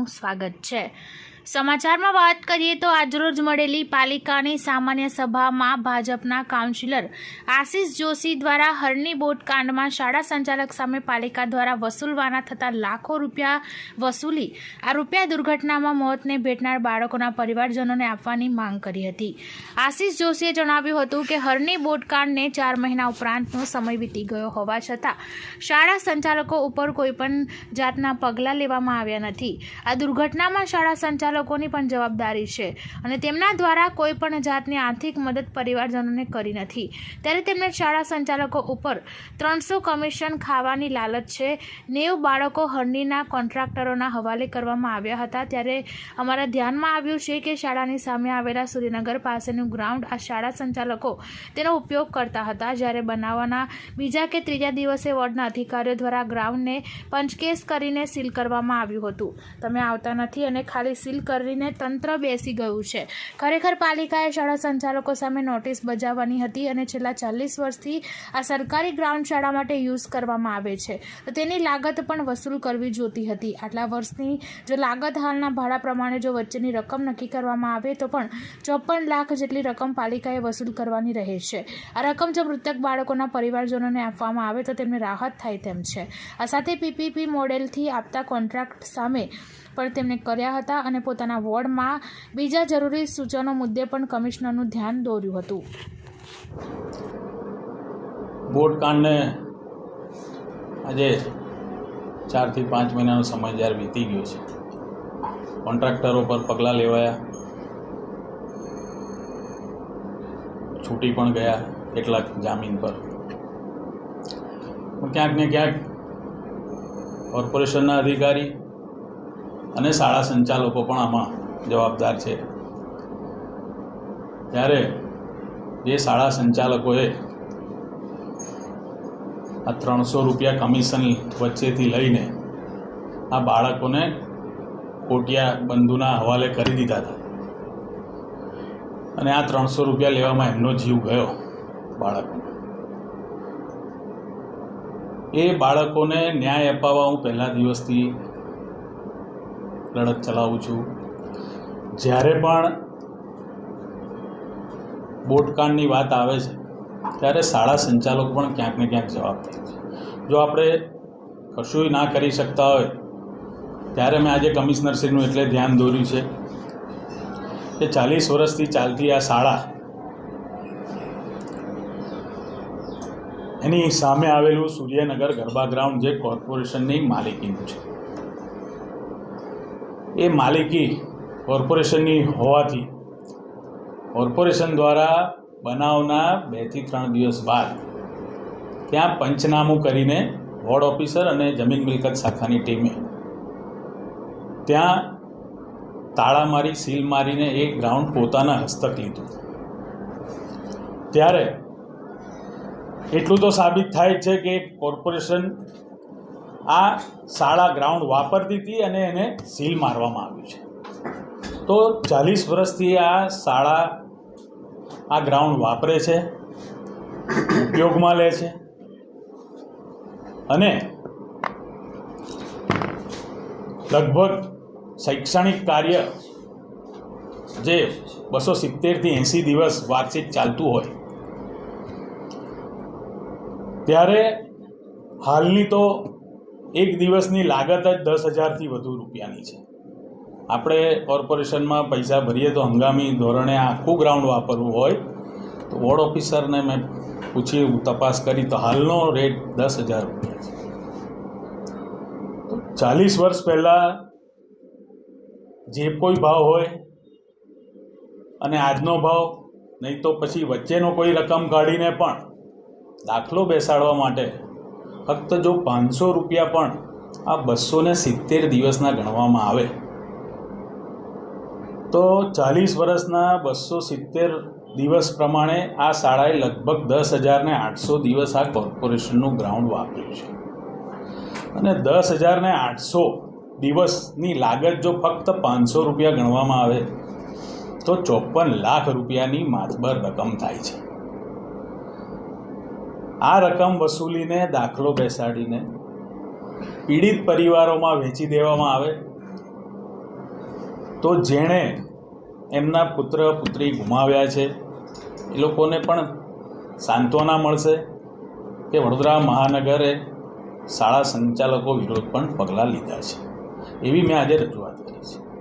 સ્વાગત છે। સમાચારમાં વાત કરીએ તો આજરોજ મળેલી પાલિકાની સામાન્ય સભામાં ભાજપના કાઉન્સિલર આશિષ જોશી દ્વારા હરની બોટ કાંડમાં શાળા સંચાલક સામે પાલિકા દ્વારા વસૂલવાના થતા લાખો રૂપિયા વસૂલી આ રૂપિયા દુર્ઘટનામાં મોતને ભેટનાર બાળકોના પરિવારજનોને આપવાની માંગ કરી હતી। આશિષ જોશીએ જણાવ્યું હતું કે હરની બોટ કાંડને 4 મહિના ઉપરાંતનો સમય વીતી ગયો હોવા છતાં શાળા સંચાલકો ઉપર કોઈપણ જાતના પગલાં લેવામાં આવ્યા નથી। આ દુર્ઘટનામાં શાળા સંચાલકોની પણ જવાબદારી છે અને તેમના દ્વારા કોઈ પણ જાતની આર્થિક મદદ પરિવારજનોને કરી નથી। ત્યારે તેમને શાળા સંચાલકો ઉપર 300 કમિશન ખાવાની લાલચ છે। 90 બાળકો હરણીના કોન્ટ્રાક્ટરોના હવાલે કરવામાં આવ્યા હતા। ત્યારે અમારા ધ્યાનમાં આવ્યું છે કે શાળાની સામે આવેલા સૂર્યનગર પાસેનું ગ્રાઉન્ડ આ શાળા સંચાલકો તેનો ઉપયોગ કરતા હતા। જ્યારે બનાવવાના બીજા કે ત્રીજા દિવસે વોર્ડના અધિકારીઓ દ્વારા ગ્રાઉન્ડને પંચકેસ કરીને સીલ કરવામાં આવ્યું હતું। તમે આવતા નથી અને ખાલી સીલ કરીને તંત્ર બેસી ગયું છે। ખરેખર પાલિકાએ શાળા સંચાલકો સામે નોટિસ બજાવવાની હતી અને છેલ્લા 40 વર્ષથી આ સરકારી ગ્રાઉન્ડ શાળા માટે યુઝ કરવામાં આવે છે તો તેની લાગત પણ વસૂલ કરવી જોતી હતી। આટલા વર્ષની જો લાગત હાલના ભાડા પ્રમાણે જો વચ્ચેની રકમ નક્કી કરવામાં આવે તો પણ 54 લાખ જેટલી રકમ પાલિકાએ વસૂલ કરવાની રહે છે। આ રકમ જો મૃતક બાળકોના પરિવારજનોને આપવામાં આવે તો તેમને રાહત થાય તેમ છે। આ સાથે પીપીપી મોડેલથી આપતા કોન્ટ્રાક્ટ સામે પણ તેમણે કર્યા હતા અને પોતાના વોર્ડમાં બીજા જરૂરી સૂચનો મુદ્દે પણ કમિશનરનું ધ્યાન દોર્યું હતું। બોટ કાંડને આજે 4 થી 5 મહિનાનો સમય જ્યારે વીતી ગયો છે, કોન્ટ્રાક્ટરો પર પગલાં લેવાયા, છૂટી પણ ગયા કેટલાક જામીન પર, પણ ક્યાંક ને ક્યાંક કોર્પોરેશનના અધિકારી અને શાળા સંચાલકો પણ આમાં જવાબદાર છે। ત્યારે જે શાળા સંચાલકોએ આ 300 રૂપિયા કમિશન વચ્ચેથી લઈને આ બાળકોને કોટિયા બંધુના હવાલે કરી દીધા હતા અને આ 300 રૂપિયા લેવામાં એમનો જીવ ગયો બાળકોને, એ બાળકોને ન્યાય અપાવવા હું પહેલા દિવસથી લડત ચલાવું છું। જ્યારે પણ બોટકાંડની વાત આવે છે ત્યારે શાળા સંચાલક પણ ક્યાંક ને ક્યાંક જવાબદાર છે। જો આપણે કશું ના કરી શકતા હોય ત્યારે મેં આજે કમિશનરશ્રીનું એટલે ધ્યાન દોર્યું છે કે 40 વર્ષથી ચાલતી આ શાળા, એની સામે આવેલું સૂર્યનગર ગરબા ગ્રાઉન્ડ જે કોર્પોરેશનની માલિકીનું છે, એ માલિકી કોર્પોરેશનની હોવાથી કોર્પોરેશન દ્વારા બનાવના 2 થી 3 દિવસ બાદ ત્યાં પંચનામું કરીને વોર્ડ ઓફિસર અને જમીન મિલકત શાખાની ટીમે ત્યાં તાળા મારી સીલ મારીને એ ગ્રાઉન્ડ પોતાના હસ્તક લીધું। ત્યારે એટલું તો સાબિત થાય છે કે કોર્પોરેશન આ શાળા ગ્રાઉન્ડ વાપરતી હતી અને એને સીલ મારવામાં આવ્યું છે। તો 40 વર્ષથી આ શાળા આ ગ્રાઉન્ડ વાપરે છે, ઉપયોગમાં લે છે અને લગભગ શૈક્ષણિક કાર્ય જે 270 થી 80 દિવસ વાર્ષિક ચાલતું હોય ત્યારે હાલની તો એક દિવસની લાગત જ 10,000થી વધુ રૂપિયાની છે। આપણે કોર્પોરેશનમાં પૈસા ભરીએ તો હંગામી ધોરણે આખું ગ્રાઉન્ડ વાપરવું હોય તો વોર્ડ ઓફિસરને મેં પૂછી તપાસ કરી તો હાલનો રેટ 10,000 રૂપિયા છે। તો 40 વર્ષ પહેલાં જે કોઈ ભાવ હોય અને આજનો ભાવ, નહીં તો પછી વચ્ચેનો કોઈ રકમ કાઢીને પણ દાખલો બેસાડવા માટે ફક્ત જો 500 રૂપિયા પણ આ 270 દિવસના ગણવામાં આવે તો 40 વર્ષના 270 દિવસ પ્રમાણે આ શાળાએ લગભગ 10,800 દિવસ આ કોર્પોરેશનનું ગ્રાઉન્ડ વાપર્યું છે અને 10,800 દિવસની લાગત જો ફક્ત 500 રૂપિયા ગણવામાં આવે તો 54 લાખ રૂપિયાની માતબર રકમ થાય છે। આ રકમ વસૂલીને દાખલો બેસાડીને પીડિત પરિવારોમાં વહેંચી દેવામાં આવે તો જેણે એમના પુત્ર પુત્રી ગુમાવ્યા છે એ લોકોને પણ સાંત્વના મળશે કે વડોદરા મહાનગરે શાળા સંચાલકો વિરુદ્ધ પણ પગલાં લીધા છે એવી મેં આજે રજૂઆત કરી છે.